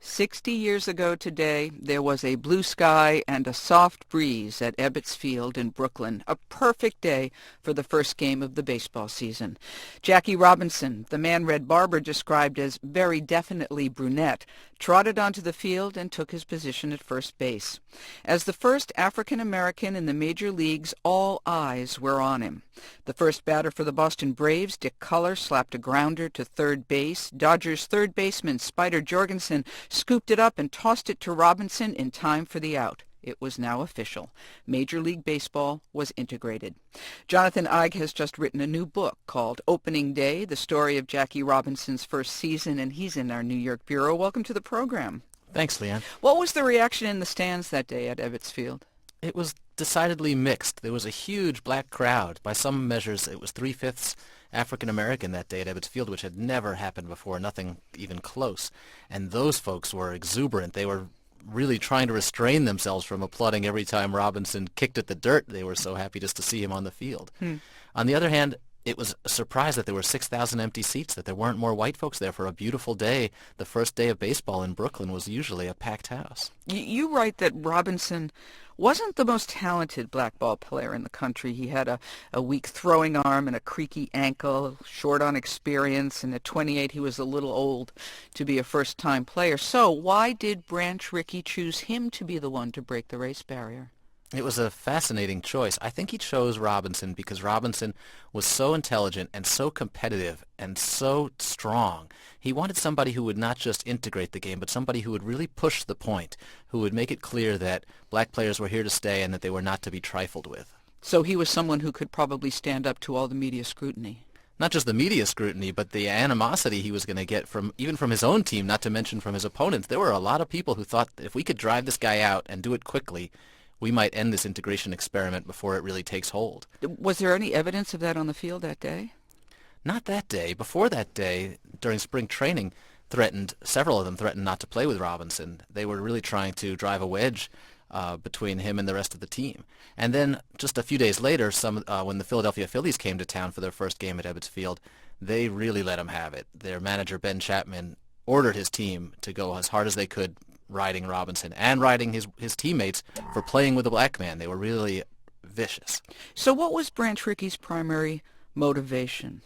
60 years ago today, there was a blue sky and a soft breeze at Ebbets Field in Brooklyn, a perfect day for the first game of the baseball season. Jackie Robinson, the man Red Barber described as very definitely brunette, trotted onto the field and took his position at first base. As the first African-American in the major leagues, all eyes were on him. The first batter for the Boston Braves, Dick Culler, slapped a grounder to third base. Dodgers third baseman Spider Jorgensen scooped it up and tossed it to Robinson in time for the out. It was now official. Major League Baseball was integrated. Jonathan Eig has just written a new book called Opening Day, the story of Jackie Robinson's first season, and he's in our New York bureau. Welcome to the program. Thanks, Leanne. What was the reaction in the stands that day at Ebbets Field? It was decidedly mixed. There was a huge black crowd. By some measures, it was three-fifths African-American that day at Ebbets Field, which had never happened before, nothing even close. And those folks were exuberant. They were really trying to restrain themselves from applauding every time Robinson kicked at the dirt. They were so happy just to see him on the field. On the other hand, it was a surprise that there were 6,000 empty seats, that there weren't more white folks there for a beautiful day. The first day of baseball in Brooklyn was usually a packed house. You write that Robinson wasn't the most talented black ball player in the country. He had a weak throwing arm and a creaky ankle, short on experience, and at 28 he was a little old to be a first-time player. So why did Branch Rickey choose him to be the one to break the race barrier? It was a fascinating choice. I think he chose Robinson because Robinson was so intelligent and so competitive and so strong. He wanted somebody who would not just integrate the game, but somebody who would really push the point, who would make it clear that black players were here to stay and that they were not to be trifled with. So he was someone who could probably stand up to all the media scrutiny. Not just the media scrutiny, but the animosity he was going to get even from his own team, not to mention from his opponents. There were a lot of people who thought that if we could drive this guy out and do it quickly, we might end this integration experiment before it really takes hold. Was there any evidence of that on the field that day? Not that day. Before that day, during spring training, several of them threatened not to play with Robinson. They were really trying to drive a wedge between him and the rest of the team. And then just a few days later, when the Philadelphia Phillies came to town for their first game at Ebbets Field, they really let him have it. Their manager, Ben Chapman, ordered his team to go as hard as they could riding Robinson and riding his teammates for playing with a black man. They were really vicious. So what was Branch Rickey's primary motivation?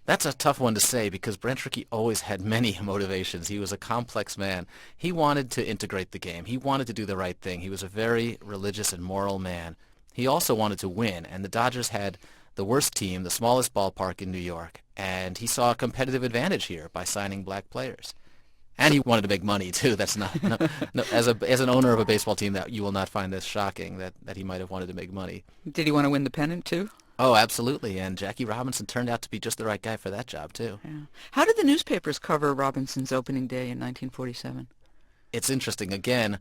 That's a tough one to say because Branch Rickey always had many motivations. He was a complex man. He wanted to integrate the game. He wanted to do the right thing. He was a very religious and moral man. He also wanted to win, and the Dodgers had the worst team, the smallest ballpark in New York, and he saw a competitive advantage here by signing black players. And he wanted to make money too. That's not no, as an owner of a baseball team, that you will not find this shocking that he might have wanted to make money. Did he want to win the pennant too? Oh, absolutely. And Jackie Robinson turned out to be just the right guy for that job too. Yeah. How did the newspapers cover Robinson's opening day in 1947? It's interesting. Again,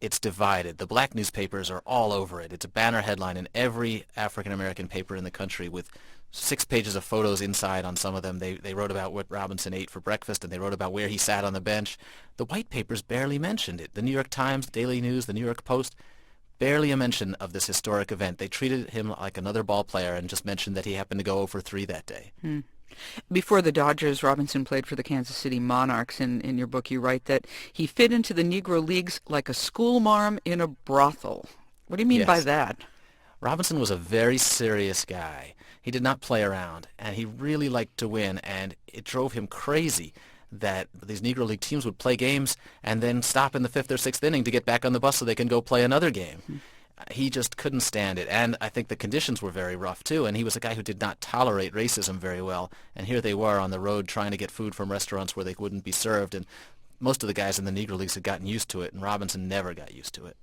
it's divided. The black newspapers are all over it. It's a banner headline in every African-American paper in the country with 6 pages of photos inside on some of them. They wrote about what Robinson ate for breakfast, and they wrote about where he sat on the bench. The white papers barely mentioned it. The New York Times, Daily News, the New York Post, barely a mention of this historic event. They treated him like another ball player and just mentioned that he happened to go 0 for 3 that day. Before the Dodgers, Robinson played for the Kansas City Monarchs. In your book, you write that he fit into the Negro Leagues like a schoolmarm in a brothel. What do you mean by that? Robinson was a very serious guy. He did not play around, and he really liked to win, and it drove him crazy that these Negro League teams would play games and then stop in the 5th or 6th inning to get back on the bus so they can go play another game. He just couldn't stand it, and I think the conditions were very rough too, and he was a guy who did not tolerate racism very well, and here they were on the road trying to get food from restaurants where they wouldn't be served, and most of the guys in the Negro Leagues had gotten used to it, and Robinson never got used to it.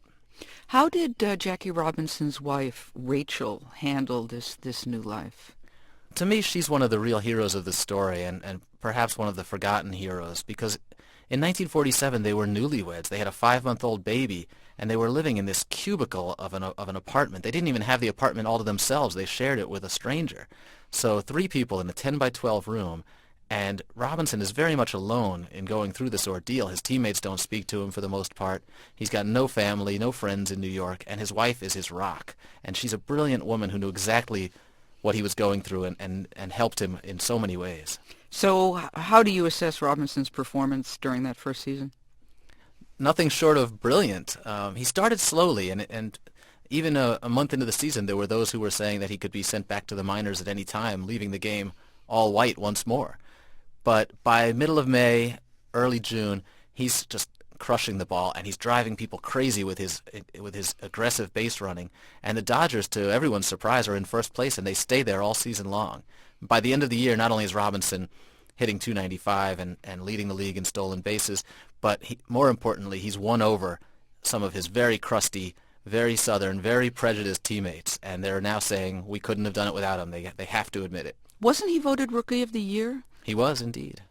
How did Jackie Robinson's wife, Rachel, handle this new life? To me, she's one of the real heroes of the story, and perhaps one of the forgotten heroes, because in 1947 they were newlyweds. They had a 5-month-old baby, and they were living in this cubicle of an apartment. They didn't even have the apartment all to themselves. They shared it with a stranger. So 3 people in a 10-by-12 room, and Robinson is very much alone in going through this ordeal. His teammates don't speak to him for the most part. He's got no family, no friends in New York, and his wife is his rock. And she's a brilliant woman who knew exactly what he was going through and helped him in so many ways. So how do you assess Robinson's performance during that first season? nothing short of brilliant. He started slowly, and even a month into the season, there were those who were saying that he could be sent back to the minors at any time, leaving the game all white once more. But by middle of May, early June, he's just crushing the ball, and he's driving people crazy with his aggressive base running. And the Dodgers, to everyone's surprise, are in first place, and they stay there all season long. By the end of the year, not only is Robinson hitting .295 and leading the league in stolen bases, but more importantly, he's won over some of his very crusty, very Southern, very prejudiced teammates, and they're now saying we couldn't have done it without him. They have to admit it. Wasn't he voted Rookie of the Year? He was indeed.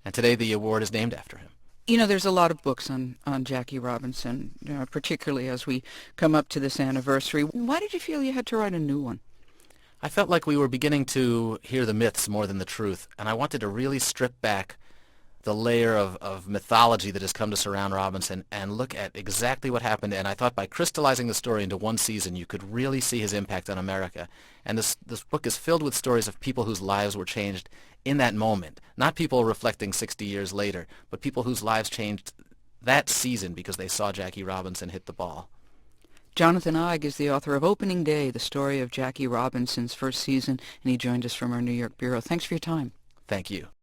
And today the award is named after him. You know, there's a lot of books on Jackie Robinson, particularly as we come up to this anniversary. Why did you feel you had to write a new one? I felt like we were beginning to hear the myths more than the truth, and I wanted to really strip back the layer of mythology that has come to surround Robinson and look at exactly what happened. And I thought by crystallizing the story into one season, you could really see his impact on America. And this book is filled with stories of people whose lives were changed in that moment. Not people reflecting 60 years later, but people whose lives changed that season because they saw Jackie Robinson hit the ball. Jonathan Eig is the author of Opening Day, the story of Jackie Robinson's first season, and he joined us from our New York bureau. Thanks for your time. Thank you.